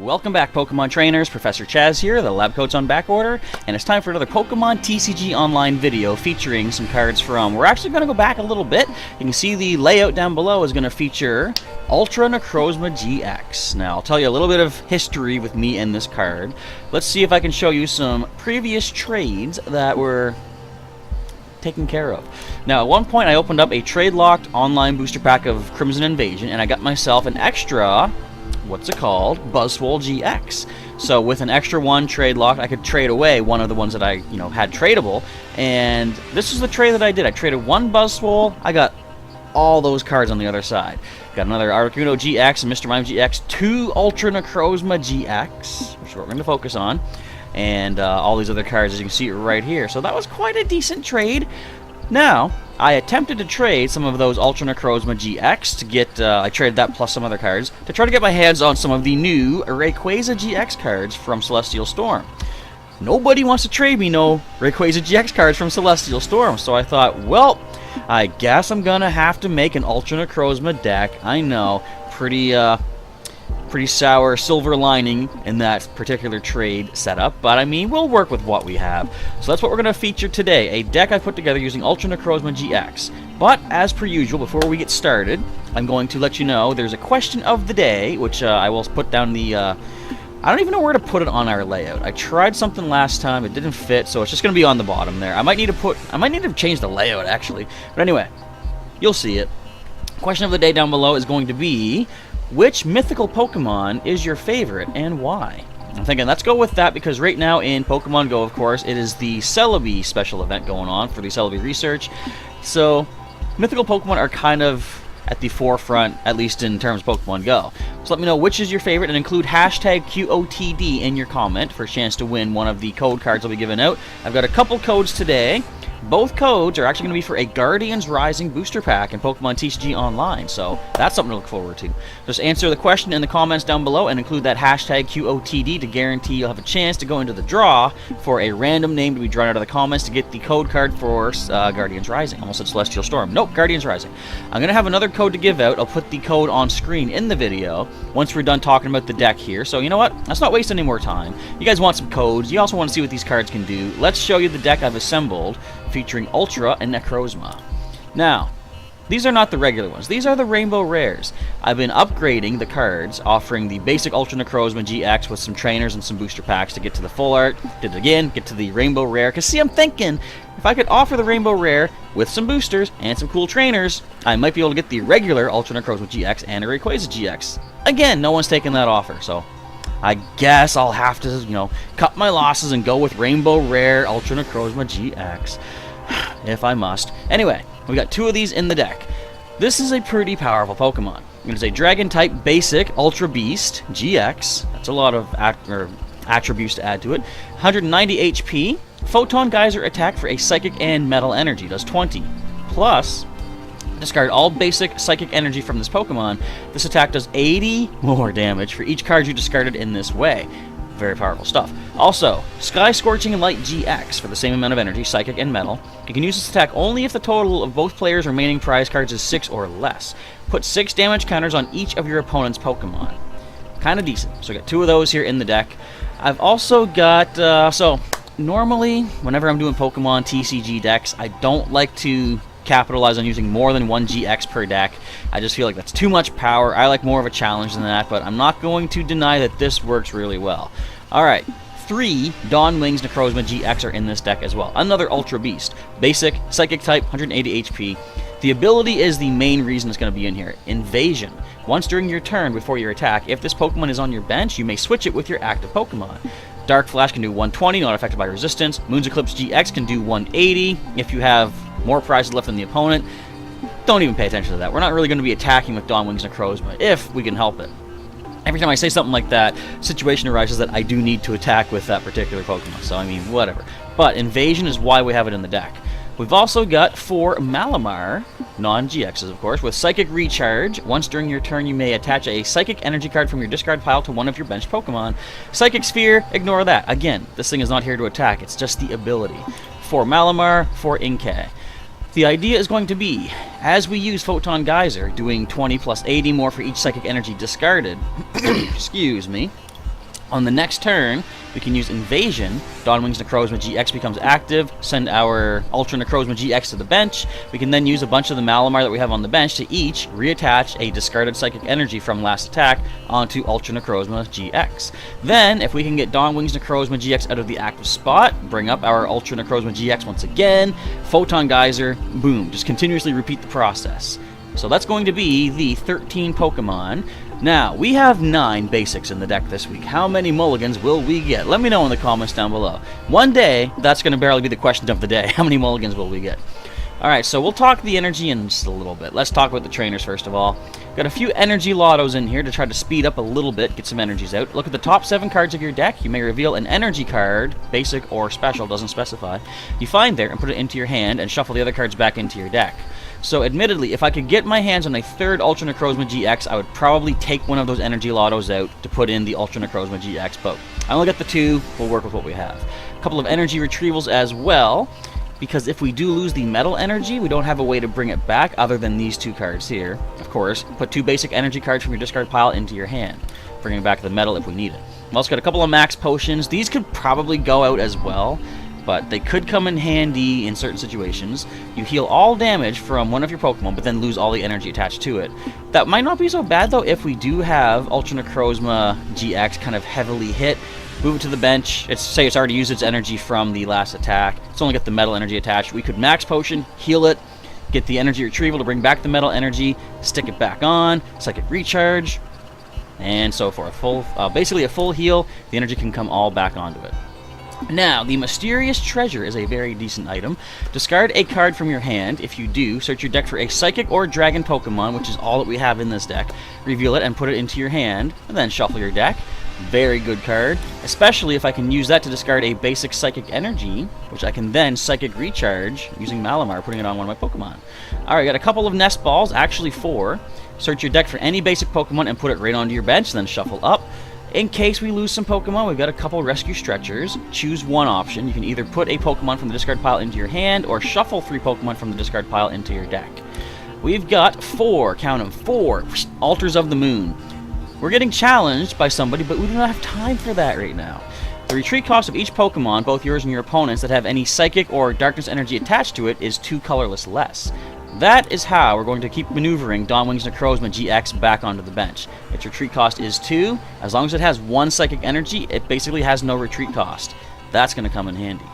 Welcome back, Pokemon trainers. Professor Chaz here. The lab coat's on back order, and it's time for another Pokemon TCG Online video featuring some cards from... We're actually going to go back a little bit. You can see the layout down below is going to feature Ultra Necrozma-GX. Now, I'll tell you a little bit of history with me and this card. Let's see if I can show you some previous trades that were taken care of. Now, at one point, I opened up a trade-locked online booster pack of Crimson Invasion, and I got myself an extra... what's it called? Buzzwole GX. So with an extra one trade locked, I could trade away one of the ones that I, had tradable. And this is the trade that I did. I traded one Buzzwole. I got all those cards on the other side. Got another Articuno GX and Mr. Mime GX, two Ultra Necrozma GX, which we're going to focus on, and all these other cards, as you can see right here. So that was quite a decent trade. Now, I attempted to trade some of those Ultra Necrozma GX to get, I traded that plus some other cards, to try to get my hands on some of the new Rayquaza GX cards from Celestial Storm. Nobody wants to trade me no Rayquaza GX cards from Celestial Storm, so I thought, well, I guess I'm gonna have to make an Ultra Necrozma deck. I know, pretty sour silver lining in that particular trade setup, but I mean, we'll work with what we have. So that's what we're going to feature today, a deck I put together using Ultra Necrozma GX. But as per usual, before we get started, I'm going to let you know there's a question of the day, which I will put down the... I don't even know where to put it on our layout. I tried something last time, it didn't fit, so it's just going to be on the bottom there. I might need to change the layout, actually. But anyway, you'll see it. Question of the day down below is going to be... which mythical Pokemon is your favorite and why? I'm thinking let's go with that because right now in Pokemon Go, of course, it is the Celebi special event going on for the Celebi research. So mythical Pokemon are kind of at the forefront, at least in terms of Pokemon Go. So let me know which is your favorite and include hashtag QOTD in your comment for a chance to win one of the code cards I'll be giving out. I've got a couple codes today. Both codes are actually going to be for a Guardians Rising booster pack in Pokemon TCG Online, so that's something to look forward to. Just answer the question in the comments down below and include that hashtag QOTD to guarantee you'll have a chance to go into the draw for a random name to be drawn out of the comments to get the code card for Guardians Rising. Almost said Celestial Storm. Nope, Guardians Rising. I'm going to have another code to give out. I'll put the code on screen in the video once we're done talking about the deck here. So you know what? Let's not waste any more time. You guys want some codes. You also want to see what these cards can do. Let's show you the deck I've assembled featuring Ultra and Necrozma. Now, these are not the regular ones. These are the Rainbow Rares. I've been upgrading the cards, offering the basic Ultra Necrozma GX with some trainers and some booster packs to get to the full art. Did it again, get to the Rainbow Rare. Because see, I'm thinking, if I could offer the Rainbow Rare with some boosters and some cool trainers, I might be able to get the regular Ultra Necrozma GX and a Rayquaza GX. Again, no one's taking that offer, so I guess I'll have to, cut my losses and go with Rainbow Rare Ultra Necrozma GX. If I must. Anyway, we got two of these in the deck. This is a pretty powerful Pokemon. It is a Dragon-type basic Ultra Beast GX. That's a lot of attributes to add to it. 190 HP. Photon Geyser attack for a Psychic and Metal Energy. Does 20. Plus, discard all basic Psychic Energy from this Pokemon. This attack does 80 more damage for each card you discarded in this way. Very powerful stuff. Also, Sky Scorching Light GX for the same amount of energy, Psychic and Metal. You can use this attack only if the total of both players' remaining prize cards is 6 or less. Put 6 damage counters on each of your opponent's Pokemon. Kind of decent. So I got two of those here in the deck. I've also got, so normally whenever I'm doing Pokemon TCG decks, I don't like to capitalize on using more than one GX per deck. I just feel like that's too much power. I like more of a challenge than that, but I'm not going to deny that this works really well. Alright, 3 Dawn Wings Necrozma GX are in this deck as well. Another Ultra Beast. Basic, Psychic type, 180 HP. The ability is the main reason it's going to be in here. Invasion. Once during your turn before your attack, if this Pokemon is on your bench, you may switch it with your active Pokemon. Dark Flash can do 120, not affected by resistance. Moon's Eclipse GX can do 180 if you have more prizes left than the opponent. Don't even pay attention to that. We're not really going to be attacking with Dawn Wings Necrozma, if we can help it. Every time I say something like that, situation arises that I do need to attack with that particular Pokemon, so I mean, whatever. But Invasion is why we have it in the deck. We've also got 4 Malamar, non-GXs of course, with Psychic Recharge. Once during your turn you may attach a Psychic Energy card from your discard pile to one of your bench Pokemon. Psychic Sphere, ignore that. Again, this thing is not here to attack, it's just the ability. 4 Malamar, 4 Inkay. The idea is going to be, as we use Photon Geyser, doing 20 plus 80 more for each Psychic Energy discarded, excuse me, On the next turn, we can use Invasion. Dawnwing's Necrozma-GX becomes active. Send our Ultra Necrozma-GX to the bench. We can then use a bunch of the Malamar that we have on the bench to each reattach a discarded Psychic Energy from last attack onto Ultra Necrozma-GX. Then, if we can get Dawnwing's Necrozma-GX out of the active spot, bring up our Ultra Necrozma-GX once again, Photon Geyser, boom, just continuously repeat the process. So that's going to be the 13 Pokemon. Now, we have 9 basics in the deck this week. How many mulligans will we get? Let me know in the comments down below. One day, that's going to barely be the question of the day. How many mulligans will we get? Alright, so we'll talk the energy in just a little bit. Let's talk about the trainers first of all. Got a few energy lottos in here to try to speed up a little bit, get some energies out. Look at the top 7 cards of your deck. You may reveal an energy card, basic or special, doesn't specify. You find there and put it into your hand and shuffle the other cards back into your deck. So admittedly, if I could get my hands on a third Ultra Necrozma-GX, I would probably take one of those energy lottos out to put in the Ultra Necrozma-GX, but I only got the 2, we'll work with what we have. A couple of energy retrievals as well, because if we do lose the metal energy, we don't have a way to bring it back other than these 2 cards here. Of course, put 2 basic energy cards from your discard pile into your hand, bringing back the metal if we need it. We've also got a couple of max potions. These could probably go out as well, but they could come in handy in certain situations. You heal all damage from one of your Pokemon, but then lose all the energy attached to it. That might not be so bad, though, if we do have Ultra Necrozma-GX kind of heavily hit. Move it to the bench. Say it's already used its energy from the last attack. It's only got the metal energy attached. We could max potion, heal it, get the energy retrieval to bring back the metal energy, stick it back on, Psychic Recharge, and so forth. Basically a full heal. The energy can come all back onto it. Now, the Mysterious Treasure is a very decent item. Discard a card from your hand. If you do, search your deck for a Psychic or Dragon Pokemon, which is all that we have in this deck. Reveal it and put it into your hand, and then shuffle your deck. Very good card, especially if I can use that to discard a basic Psychic Energy, which I can then Psychic Recharge using Malamar, putting it on one of my Pokemon. Alright, got a couple of Nest Balls, actually 4. Search your deck for any basic Pokemon and put it right onto your bench, then shuffle up. In case we lose some Pokemon, we've got a couple Rescue Stretchers. Choose one option. You can either put a Pokemon from the discard pile into your hand, or shuffle 3 Pokemon from the discard pile into your deck. We've got 4, count them, 4 Altars of the Moon. We're getting challenged by somebody, but we do not have time for that right now. The retreat cost of each Pokemon, both yours and your opponent's, that have any Psychic or Darkness energy attached to it is 2 colorless less. That is how we're going to keep maneuvering Dawnwing's Necrozma-GX back onto the bench. Its retreat cost is 2. As long as it has 1 Psychic Energy, it basically has no retreat cost. That's going to come in handy.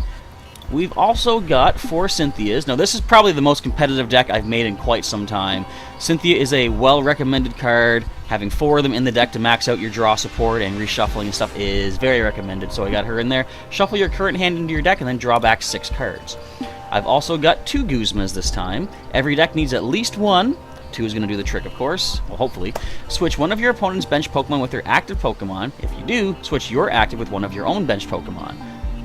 We've also got 4 Cynthias. Now, this is probably the most competitive deck I've made in quite some time. Cynthia is a well-recommended card. Having 4 of them in the deck to max out your draw support and reshuffling and stuff is very recommended, so I got her in there. Shuffle your current hand into your deck and then draw back 6 cards. I've also got 2 Guzmas this time. Every deck needs at least 1. 2 is going to do the trick, of course. Well, hopefully. Switch one of your opponent's bench Pokemon with their active Pokemon. If you do, switch your active with one of your own bench Pokemon.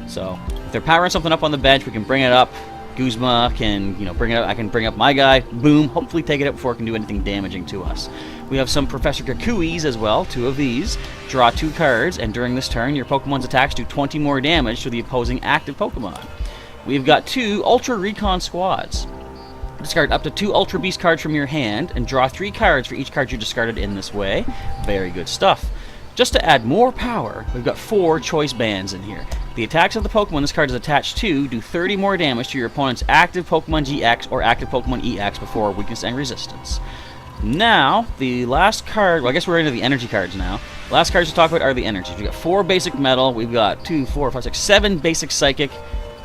So, if they're powering something up on the bench, we can bring it up. Guzma can, bring it up. I can bring up my guy. Boom. Hopefully take it out before it can do anything damaging to us. We have some Professor Kakuis as well, 2 of these. Draw 2 cards, and during this turn, your Pokemon's attacks do 20 more damage to the opposing active Pokemon. We've got 2 Ultra Recon Squads. Discard up to 2 Ultra Beast cards from your hand, and draw 3 cards for each card you discarded in this way. Very good stuff. Just to add more power, we've got 4 Choice Bands in here. The attacks of the Pokemon this card is attached to do 30 more damage to your opponent's active Pokemon GX or active Pokemon EX before weakness and resistance. Now, the last card, well, I guess we're into the energy cards now. The last cards to talk about are the energies. We've got 4 basic metal, we've got 2, 4, 5, 6, 7 basic psychic,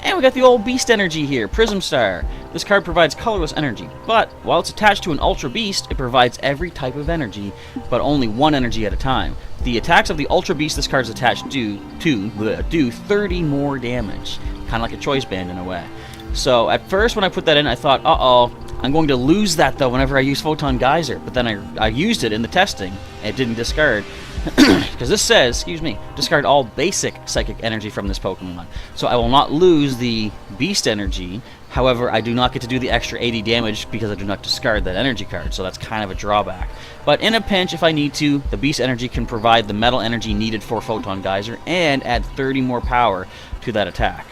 and we got the old beast energy here, Prism Star. This card provides colorless energy, but while it's attached to an Ultra Beast, it provides every type of energy, but only 1 energy at a time. The attacks of the Ultra Beast this card is attached do 30 more damage, kind of like a Choice Band in a way. So at first when I put that in, I thought, uh-oh, I'm going to lose that though whenever I use Photon Geyser, but then I used it in the testing, and it didn't discard. Because this says, discard all basic psychic energy from this Pokemon. So I will not lose the beast energy, however, I do not get to do the extra 80 damage because I do not discard that energy card, so that's kind of a drawback. But in a pinch, if I need to, the beast energy can provide the metal energy needed for Photon Geyser and add 30 more power to that attack.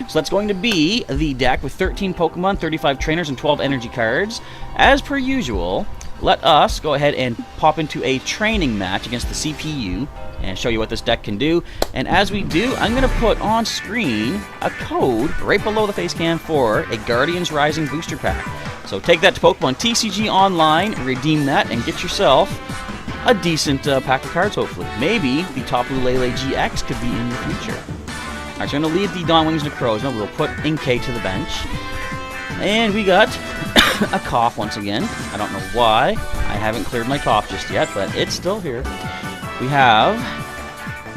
So that's going to be the deck with 13 Pokemon, 35 trainers, and 12 energy cards. As per usual, let us go ahead and pop into a training match against the CPU. and show you what this deck can do. And as we do, I'm going to put on screen a code right below the face cam for a Guardians Rising booster pack. So take that to Pokemon TCG Online, redeem that, and get yourself a decent pack of cards, hopefully. Maybe the Tapu Lele GX could be in the future. Alright, so I'm going to leave the Dawnwings Necrozma. We'll put Inkay to the bench. And we got a cough once again. I don't know why. I haven't cleared my cough just yet, but it's still here. We have...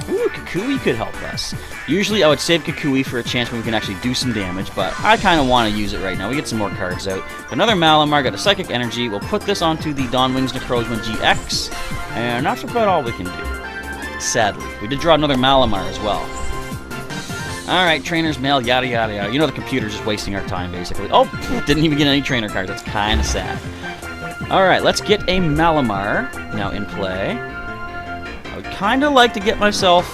Ooh, Kukui could help us. Usually I would save Kukui for a chance when we can actually do some damage, but I kind of want to use it right now. We get some more cards out. Another Malamar, got a Psychic Energy. We'll put this onto the Dawnwings Necrozma-GX, and that's about all we can do. Sadly. We did draw another Malamar as well. Alright, Trainer's Mail, yada yada yada. You know the computer's just wasting our time, basically. Oh, didn't even get any trainer cards. That's kind of sad. Alright, let's get a Malamar now in play. I would kind of like to get myself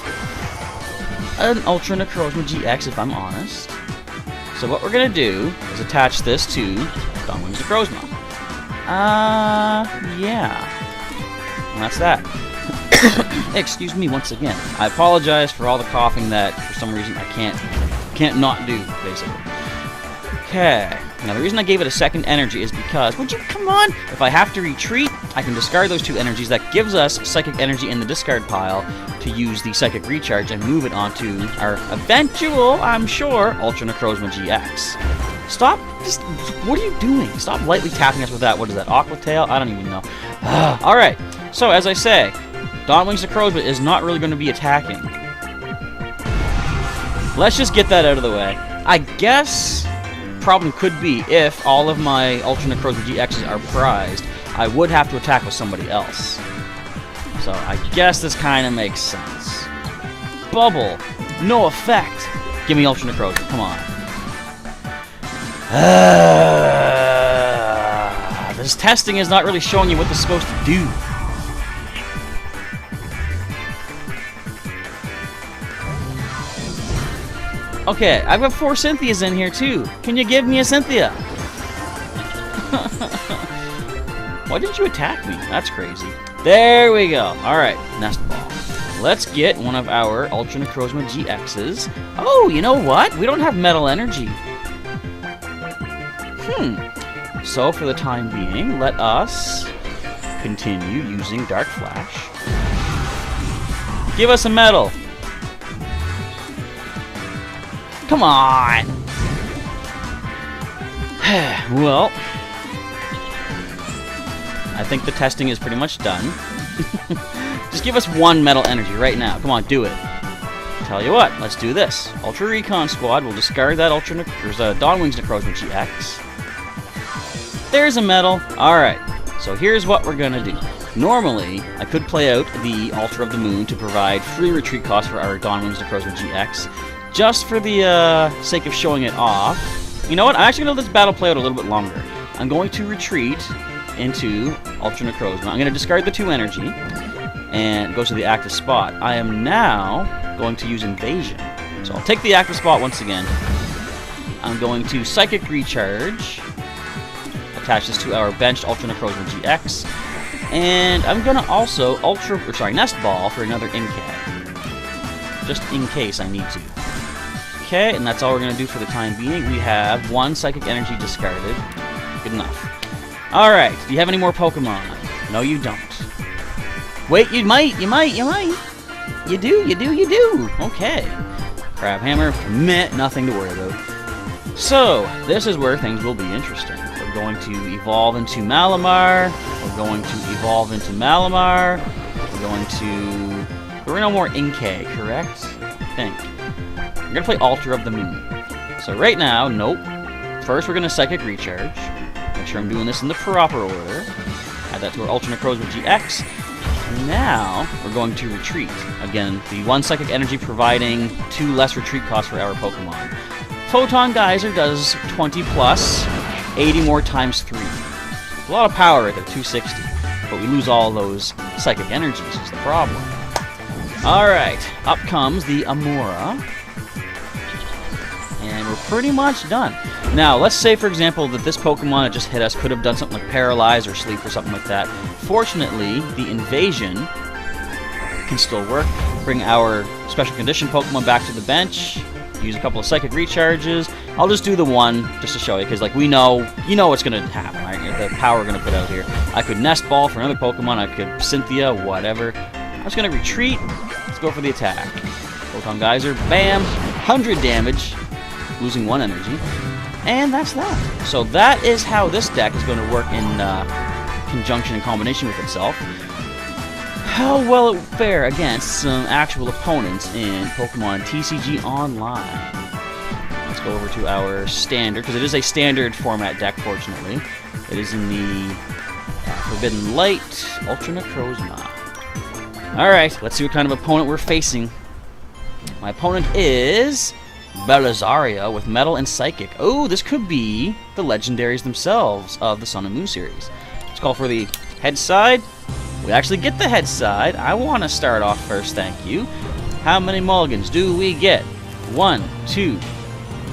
an Ultra Necrozma-GX, if I'm honest. So what we're going to do is attach this to Dawnwings Necrozma. Yeah. And that's that. Excuse me once again. I apologize for all the coughing that, for some reason, I can't not do, basically. Okay. Now, the reason I gave it a second energy is because, would you come on? If I have to retreat, I can discard those 2 energies. That gives us Psychic Energy in the discard pile to use the Psychic Recharge and move it onto our eventual, I'm sure, Ultra Necrozma-GX. Stop. Just, what are you doing? Stop lightly tapping us with that. What is that? Aqua Tail? I don't even know. Alright. So, as I say, Dawnwings Necrozma is not really going to be attacking. Let's just get that out of the way. I guess problem could be if all of my Ultra Necrozma-GXs are prized, I would have to attack with somebody else. So I guess this kind of makes sense. Bubble. No effect. Give me Ultra Necrozma. Come on. This testing is not really showing you what this is supposed to do. Okay, I've got 4 Cynthias in here too. Can you give me a Cynthia? Why didn't you attack me? That's crazy. There we go. Alright, Nest Ball. Let's get one of our Ultra Necrozma-GXs. Oh, you know what? We don't have Metal Energy. So, for the time being, let us continue using Dark Flash. Give us a Metal. Come on! Well, I think the testing is pretty much done. Just give us 1 Metal Energy right now. Come on, do it. Tell you what, let's do this. Ultra Recon Squad will discard that Dawnwings Necrozma-GX. There's a Metal. Alright, so here's what we're gonna do. Normally, I could play out the Altar of the Moon to provide free retreat costs for our Dawnwings Necrozma-GX. Just for the sake of showing it off. You know what? I'm actually going to let this battle play out a little bit longer. I'm going to retreat into Ultra Necrozma. I'm going to discard the 2 energy, and it goes to the active spot. I am now going to use Invasion. So I'll take the active spot once again. I'm going to Psychic Recharge, attach this to our benched Ultra Necrozma-GX, and I'm going to also Nest Ball for another Inkay. Just in case I need to. Okay, and that's all we're going to do for the time being. We have 1 Psychic Energy discarded. Good enough. Alright, do you have any more Pokemon? No, you don't. Wait, you might. You do. Okay. Crabhammer, meh, nothing to worry about. So, this is where things will be interesting. We're going to evolve into Malamar. We're going to evolve into Malamar. We're going to... There are no more Inkay, correct? I think. We're going to play Altar of the Moon. So right now, nope. First, we're going to Psychic Recharge. Make sure I'm doing this in the proper order. Add that to our Ultra Necrozma-GX. Now, we're going to retreat. Again, the 1 Psychic Energy providing 2 less retreat costs for our Pokemon. Photon Geyser does 20 plus, 80 more times 3. A lot of power right there, 260. But we lose all those Psychic Energies is the problem. Alright, up comes the Amora. And we're pretty much done. Now, let's say, for example, that this Pokemon that just hit us could have done something like Paralyze or Sleep or something like that. Fortunately, the Invasion can still work. Bring our special condition Pokemon back to the bench. Use a couple of psychic recharges. I'll just do the one just to show you, because like you know what's gonna happen, right? The power we're gonna put out here. I could Nest Ball for another Pokemon. I could Cynthia, whatever. I'm just gonna retreat. Let's go for the attack. Photon Geyser, bam, 100 damage, losing 1 energy, and that's that. So that is how this deck is going to work in conjunction and combination with itself. How well it will fare against some actual opponents in Pokemon TCG Online. Let's go over to our standard, because it is a standard format deck, fortunately. It is in the Forbidden Light, Ultra Necrozma. Alright, let's see what kind of opponent we're facing. My opponent is Belisario with Metal and Psychic. Oh, this could be the legendaries themselves of the Sun and Moon series. Let's call for the head side. We actually get the head side. I want to start off first, thank you. How many mulligans do we get? 1, 2.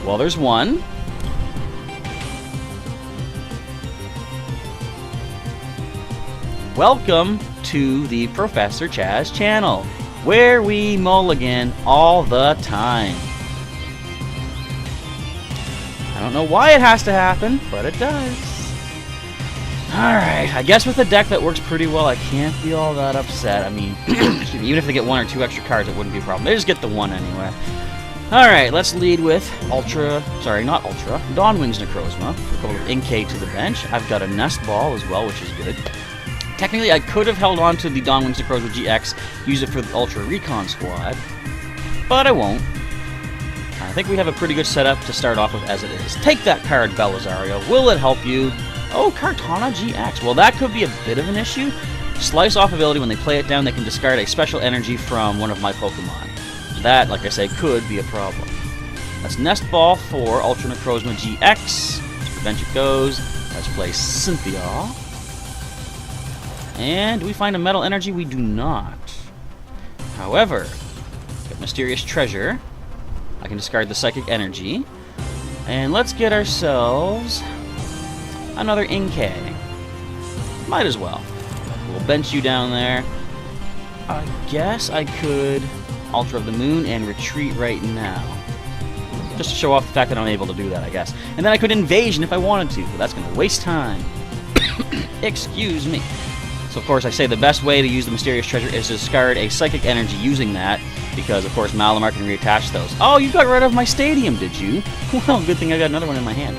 Well, there's 1. Welcome to the Professor Chaz channel, where we mulligan all the time. I don't know why it has to happen, but it does. Alright, I guess with a deck that works pretty well, I can't be all that upset. I mean, even if they get 1 or 2 extra cards, it wouldn't be a problem. They just get the 1 anyway. Alright, let's lead with Dawnwing's Necrozma. A couple of Inkay to the bench. I've got a Nest Ball as well, which is good. Technically, I could have held on to the Dawnwing's Necrozma-GX, use it for the Ultra Recon squad, but I won't. I think we have a pretty good setup to start off with as it is. Take that card, Belisario. Will it help you? Oh, Kartana GX. Well, that could be a bit of an issue. Slice off ability, when they play it down, they can discard a special energy from one of my Pokemon. That, like I say, could be a problem. That's Nest Ball for Ultra Necrozma-GX. To the bench it goes. Let's play Cynthia. And do we find a Metal Energy? We do not. However, got Mysterious Treasure. I can discard the Psychic Energy. And let's get ourselves another Inkay. Might as well. We'll bench you down there. I guess I could Altar of the Moon and retreat right now. Just to show off the fact that I'm able to do that, I guess. And then I could Invasion if I wanted to, but that's going to waste time. Excuse me. So, of course, I say the best way to use the Mysterious Treasure is to discard a Psychic Energy using that, because, of course, Malamar can reattach those. Oh, you got rid of my Stadium, did you? Well, good thing I got another one in my hand.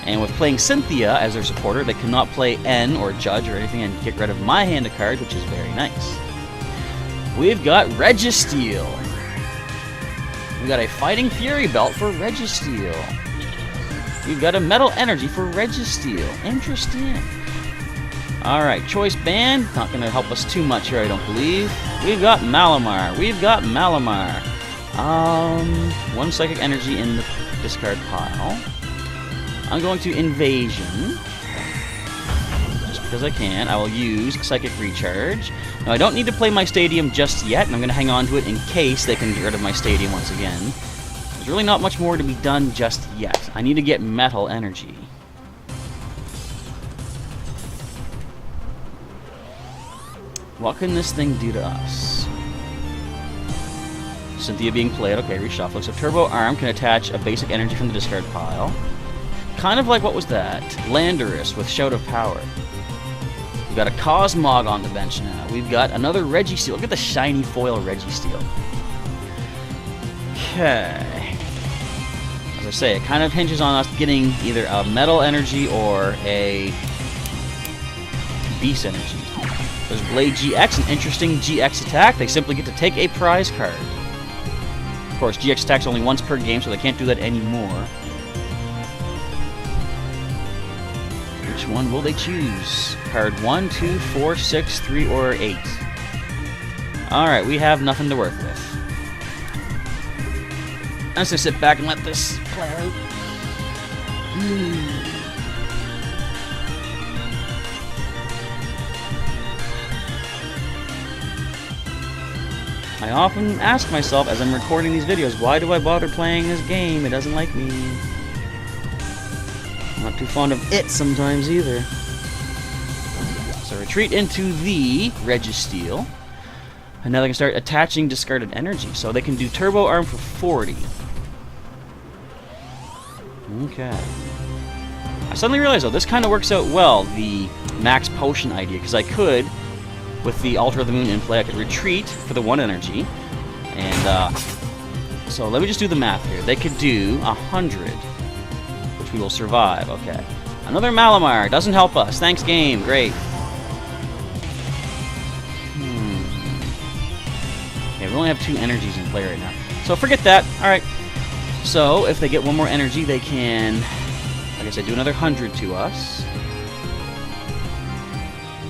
And with playing Cynthia as their supporter, they cannot play N or Judge or anything and get rid of my hand of cards, which is very nice. We've got Registeel. We've got a Fighting Fury Belt for Registeel. We've got a Metal Energy for Registeel. Interesting. Alright, Choice Band. Not going to help us too much here, I don't believe. We've got Malamar. We've got Malamar. 1 Psychic Energy in the discard pile. I'm going to Invasion. Just because I can. I will use Psychic Recharge. Now, I don't need to play my Stadium just yet, and I'm going to hang on to it in case they can get rid of my Stadium once again. There's really not much more to be done just yet. I need to get Metal Energy. What can this thing do to us? Cynthia being played. Okay, reshuffle. So Turbo Arm can attach a basic energy from the discard pile. Kind of like, what was that? Landorus with Shout of Power. We've got a Cosmog on the bench now. We've got another Registeel. Look at the shiny foil Registeel. Okay. As I say, it kind of hinges on us getting either a Metal Energy or a Beast Energy. There's Blade GX, an interesting GX attack. They simply get to take a prize card. Of course, GX attacks only once per game, so they can't do that anymore. Which one will they choose? Card 1, 2, 4, 6, 3, or 8. Alright, we have nothing to work with. I'm just gonna sit back and let this play out. I often ask myself as I'm recording these videos, why do I bother playing this game? It doesn't like me. I'm not too fond of it sometimes either. So retreat into the Registeel. And now they can start attaching discarded energy. So they can do Turbo Arm for 40. Okay. I suddenly realized, though, this kind of works out well, the max potion idea, because I could, with the Ultra of the Moon in play, I could retreat for the 1 energy. And, so let me just do the math here. They could do 100, which we will survive. Okay. Another Malamar. Doesn't help us. Thanks, game. Great. Okay, we only have 2 energies in play right now. So forget that. Alright. So, if they get 1 more energy, they can, like I said, do another 100 to us.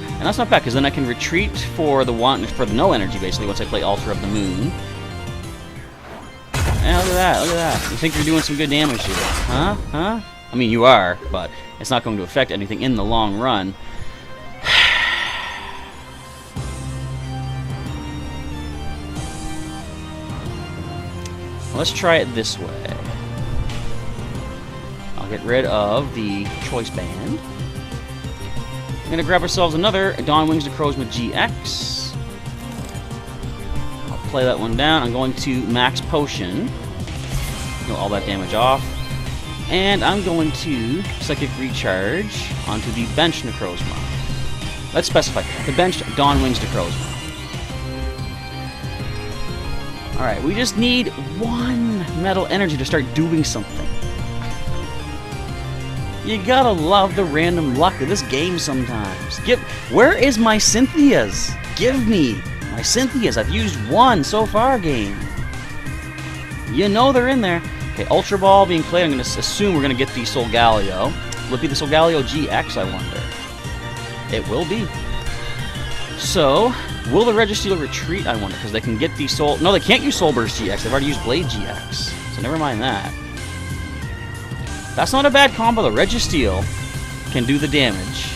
And that's not bad, because then I can retreat for the no energy, basically, once I play Ultra of the Moon. And look at that, look at that. You think you're doing some good damage here. Huh? Huh? I mean, you are, but it's not going to affect anything in the long run. Let's try it this way. I'll get rid of the Choice Band. We're going to grab ourselves another Dawnwing's Necrozma-GX. I'll play that one down. I'm going to Max Potion. Get all that damage off. And I'm going to Psychic Recharge onto the Bench Necrozma. Let's specify. The Bench Dawnwing's Necrozma. Alright, we just need 1 metal energy to start doing something. You gotta love the random luck of this game sometimes. Where is my Cynthias? Give me my Cynthias. I've used 1 so far, game. You know they're in there. Okay, Ultra Ball being played. I'm gonna assume we're gonna get the Solgaleo. Will it be the Solgaleo GX, I wonder? It will be. So, will the Registeel retreat, I wonder, because they can get the Soul... No, they can't use Soul Burst GX. They've already used Blade GX. So never mind that. That's not a bad combo, though. Registeel can do the damage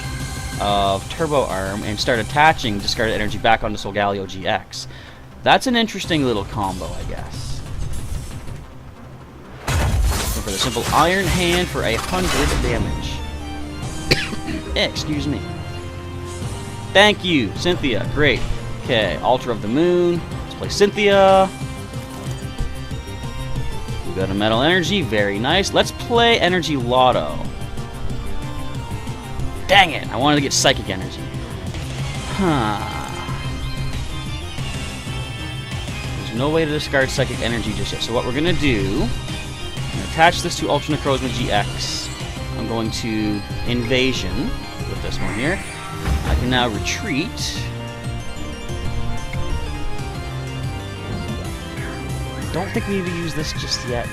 of Turbo Arm and start attaching discarded energy back onto Solgaleo GX. That's an interesting little combo, I guess. So for the simple Iron Hand for 100 damage. Excuse me. Thank you, Cynthia. Great. Okay, Ultra of the Moon. Let's play Cynthia. We got a Metal Energy. Very nice. Let's play Energy Lotto. Dang it! I wanted to get Psychic Energy. There's no way to discard Psychic Energy just yet. So what we're going to do, I'm going to attach this to Ultra Necrozma GX. I'm going to Invasion with this one here. I can now retreat. Don't think we need to use this just yet.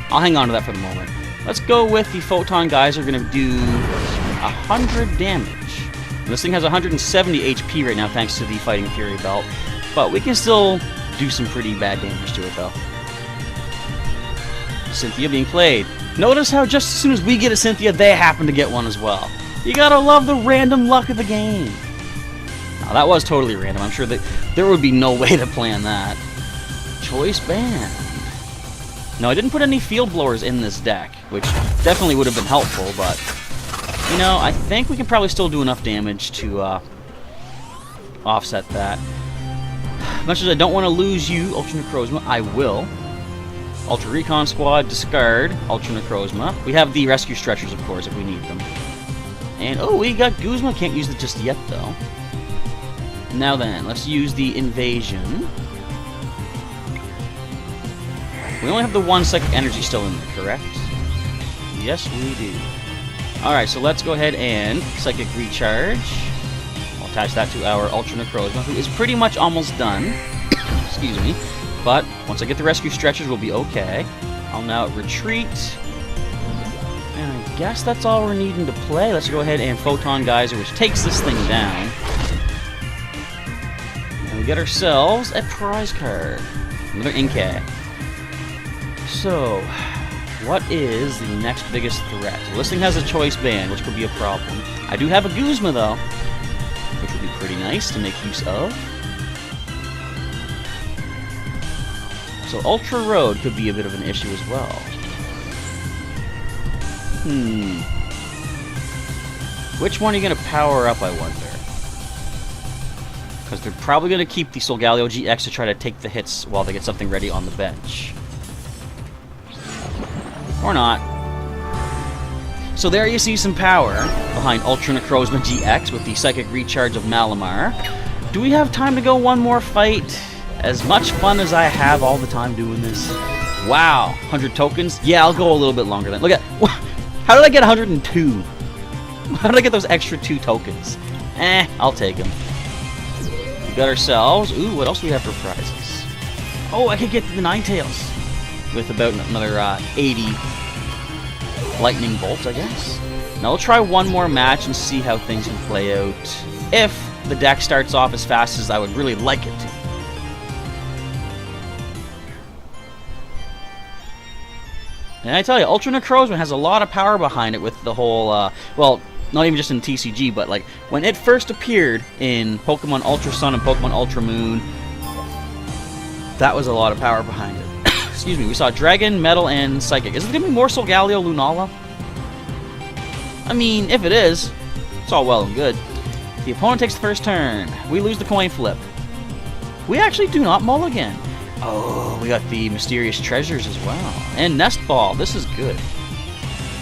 I'll hang on to that for the moment. Let's go with the Photon Geyser. We're going to do 100 damage. And this thing has 170 HP right now thanks to the Fighting Fury Belt. But we can still do some pretty bad damage to it, though. Cynthia being played. Notice how just as soon as we get a Cynthia, they happen to get one as well. You gotta love the random luck of the game. Now, that was totally random. I'm sure that there would be no way to plan that. Choice Band. No, I didn't put any Field Blowers in this deck, which definitely would have been helpful, but, you know, I think we can probably still do enough damage to offset that. As much as I don't want to lose you, Ultra Necrozma, I will. Ultra Recon Squad, discard Ultra Necrozma. We have the Rescue Stretchers, of course, if we need them. And, oh, we got Guzma. Can't use it just yet, though. Now then, let's use the Invasion. We only have the 1 Psychic Energy still in there, correct? Yes, we do. Alright, so let's go ahead and Psychic Recharge. I'll attach that to our Ultra Necrozma, who is pretty much almost done. Excuse me. But, once I get the Rescue Stretchers, we'll be okay. I'll now retreat. And I guess that's all we're needing to play. Let's go ahead and Photon Geyser, which takes this thing down. And we get ourselves a prize card. Another Inkay. So, what is the next biggest threat? Well, this thing has a Choice Band, which could be a problem. I do have a Guzma, though, which would be pretty nice to make use of. So Ultra Road could be a bit of an issue as well. Which one are you going to power up, I wonder? Because they're probably going to keep the Solgaleo GX to try to take the hits while they get something ready on the bench. Or not. So there you see some power behind Ultra Necrozma-GX with the Psychic Recharge of Malamar. Do we have time to go one more fight? As much fun as I have all the time doing this. Wow, 100 tokens? Yeah, I'll go a little bit longer then. Look at... How did I get 102? How did I get those extra 2 tokens? I'll take them. We got ourselves... Ooh, what else do we have for prizes? Oh, I could get the Ninetales. With about another 80 lightning bolts, I guess. Now we'll try one more match and see how things can play out. If the deck starts off as fast as I would really like it to. And I tell you, Ultra Necrozma has a lot of power behind it with the whole, well, not even just in TCG, but like when it first appeared in Pokemon Ultra Sun and Pokemon Ultra Moon, that was a lot of power behind it. Excuse me, we saw Dragon, Metal, and Psychic. Is it going to be more Solgaleo Lunala? I mean, if it is, it's all well and good. The opponent takes the first turn. We lose the coin flip. We actually do not mulligan. Oh, we got the Mysterious Treasures as well. And Nest Ball. This is good.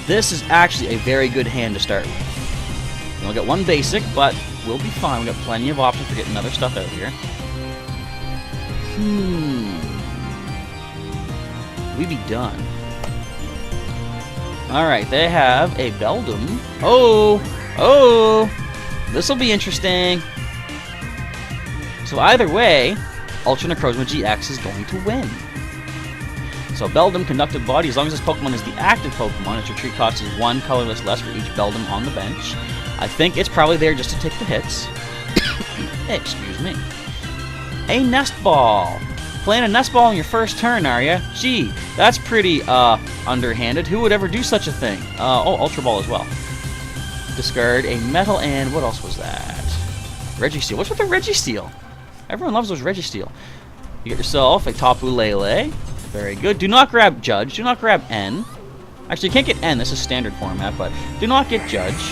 This is actually a very good hand to start with. We'll get one basic, but we'll be fine. We got plenty of options for getting other stuff out here. We be done. Alright, they have a Beldum. Oh! This'll be interesting. So either way, Ultra Necrozma-GX is going to win. So Beldum, Conductive Body, as long as this Pokemon is the active Pokemon, its retreat cost is 1 colorless less for each Beldum on the bench. I think it's probably there just to take the hits. Excuse me. A Nest Ball. Playing a Nest Ball on your first turn, are ya? Gee, that's pretty, underhanded. Who would ever do such a thing? Oh, Ultra Ball as well. Discard a Metal and what else was that? Registeel. What's with the Registeel? Everyone loves those Registeel. You get yourself a Tapu Lele. Very good. Do not grab Judge. Do not grab N. Actually, you can't get N. This is standard format, but do not get Judge.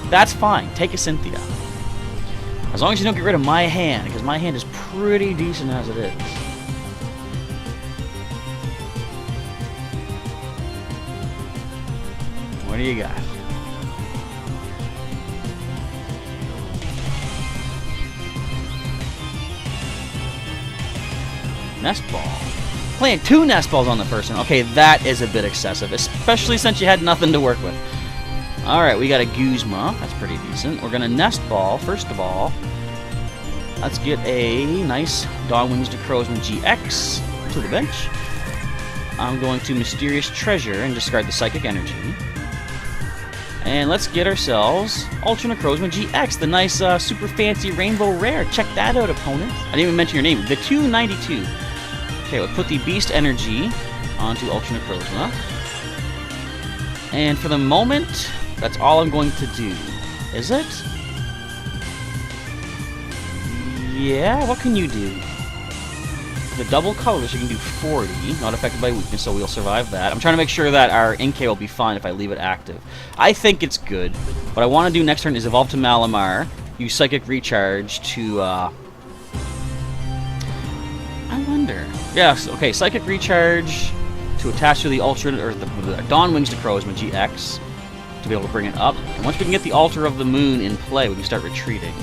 That's fine. Take a Cynthia. As long as you don't get rid of my hand, because my hand is pretty decent as it is. What do you got? Nest Ball. Playing 2 Nest Balls on the first one. Okay, that is a bit excessive, especially since you had nothing to work with. Alright, we got a Guzma. That's pretty decent. We're going to Nest Ball, first of all. Let's get a nice Dawnwings Necrozma-GX to the bench. I'm going to Mysterious Treasure and discard the Psychic Energy. And let's get ourselves Ultra Necrozma-GX, the nice super fancy rainbow rare. Check that out, opponent. I didn't even mention your name. The 292. Okay, we'll put the Beast Energy onto Ultra Necrozma. And for the moment, that's all I'm going to do. Is it? Yeah, what can you do? The double colors, you can do 40, not affected by weakness, so we'll survive that. I'm trying to make sure that our Inkay will be fine if I leave it active. I think it's good. What I want to do next turn is evolve to Malamar, use Psychic Recharge to, I wonder. Yes, okay, Psychic Recharge to attach to the Ultra, or the Dawnwings Necrozma-GX to be able to bring it up. And once we can get the Altar of the Moon in play, we can start retreating.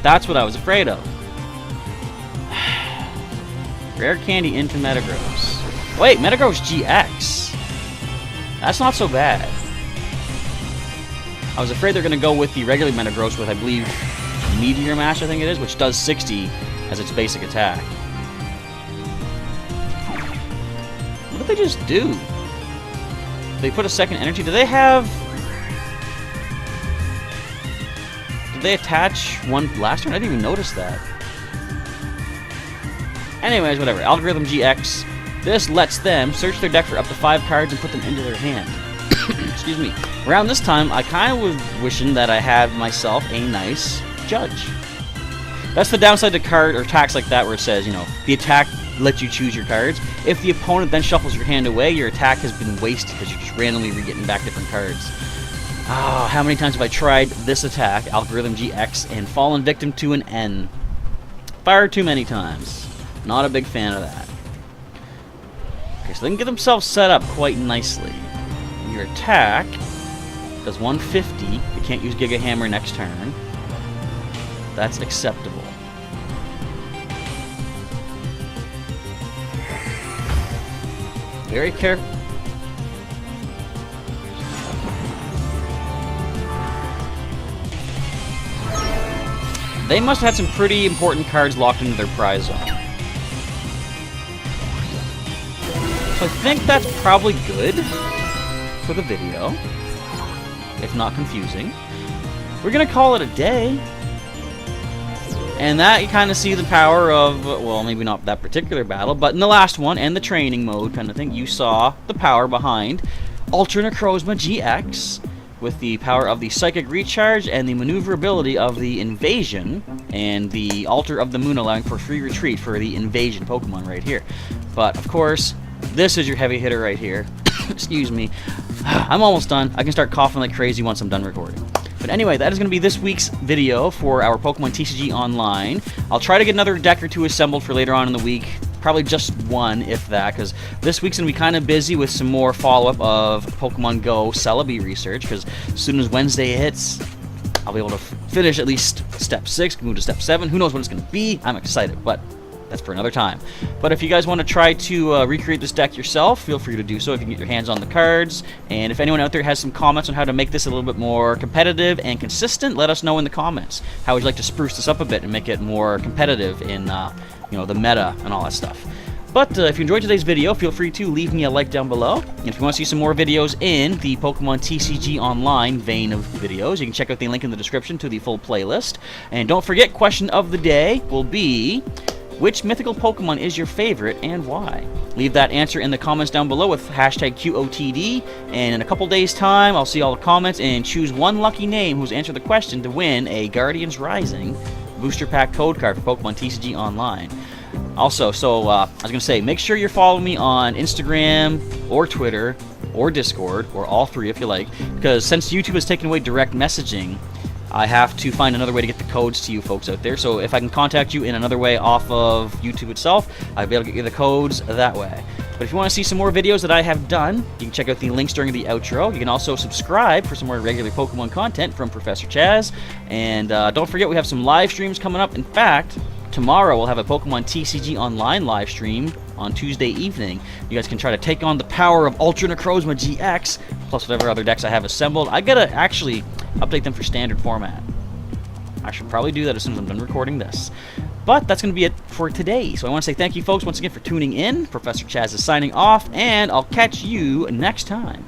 That's what I was afraid of. Rare Candy into Metagross. Wait, Metagross GX. That's not so bad. I was afraid they're going to go with the regular Metagross with, I believe, Meteor Mash, I think it is, which does 60 as its basic attack. What did they just do? They put a second energy. Do they have... Did they attach one last turn? I didn't even notice that. Anyways, whatever. Algorithm GX. This lets them search their deck for up to 5 cards and put them into their hand. Excuse me. Around this time, I kind of was wishing that I had myself a nice Judge. That's the downside to card or attacks like that where it says, you know, the attack lets you choose your cards. If the opponent then shuffles your hand away, your attack has been wasted because you're just randomly getting back different cards. Oh, how many times have I tried this attack, Algorithm GX, and fallen victim to an N? Far too many times. Not a big fan of that. Okay, so they can get themselves set up quite nicely. Your attack does 150. You can't use Giga Hammer next turn. That's acceptable. Very careful. They must have had some pretty important cards locked into their prize zone. So I think that's probably good for the video, if not confusing. We're gonna call it a day. And that, you kind of see the power of, well, maybe not that particular battle, but in the last one, and the training mode kind of thing, you saw the power behind Ultra Necrozma-GX, with the power of the Psychic Recharge and the maneuverability of the Invasion, and the Altar of the Moon allowing for free retreat for the Invasion Pokemon right here. But, of course, this is your heavy hitter right here. Excuse me. I'm almost done. I can start coughing like crazy once I'm done recording. But anyway, that is going to be this week's video for our Pokemon TCG Online. I'll try to get another deck or two assembled for later on in the week. Probably just one, if that, because this week's going to be kind of busy with some more follow-up of Pokemon Go Celebi research, because as soon as Wednesday hits, I'll be able to finish at least Step 6, move to Step 7. Who knows what it's going to be? I'm excited, but that's for another time. But if you guys want to try to recreate this deck yourself, feel free to do so if you can get your hands on the cards. And if anyone out there has some comments on how to make this a little bit more competitive and consistent, let us know in the comments. How would you like to spruce this up a bit and make it more competitive in you know, the meta and all that stuff. But if you enjoyed today's video, feel free to leave me a like down below. And if you want to see some more videos in the Pokemon TCG Online vein of videos, you can check out the link in the description to the full playlist. And don't forget, question of the day will be, which mythical Pokemon is your favorite and why? Leave that answer in the comments down below with hashtag QOTD, and in a couple days' time, I'll see all the comments and choose one lucky name who's answered the question to win a Guardians Rising booster pack code card for Pokemon TCG Online. Also, I was going to say, make sure you're following me on Instagram or Twitter or Discord, or all three if you like, because since YouTube has taken away direct messaging, I have to find another way to get the codes to you folks out there. So if I can contact you in another way off of YouTube itself, I'll be able to get you the codes that way. But if you want to see some more videos that I have done, you can check out the links during the outro. You can also subscribe for some more regular Pokemon content from Professor Chaz. And don't forget, we have some live streams coming up. In fact, tomorrow we'll have a Pokemon TCG Online live stream on Tuesday evening. You guys can try to take on the power of Ultra Necrozma-GX, plus whatever other decks I have assembled. I gotta actually update them for standard format. I should probably do that as soon as I'm done recording this. But that's going to be it for today. So I want to say thank you folks once again for tuning in. Professor Chaz is signing off, and I'll catch you next time.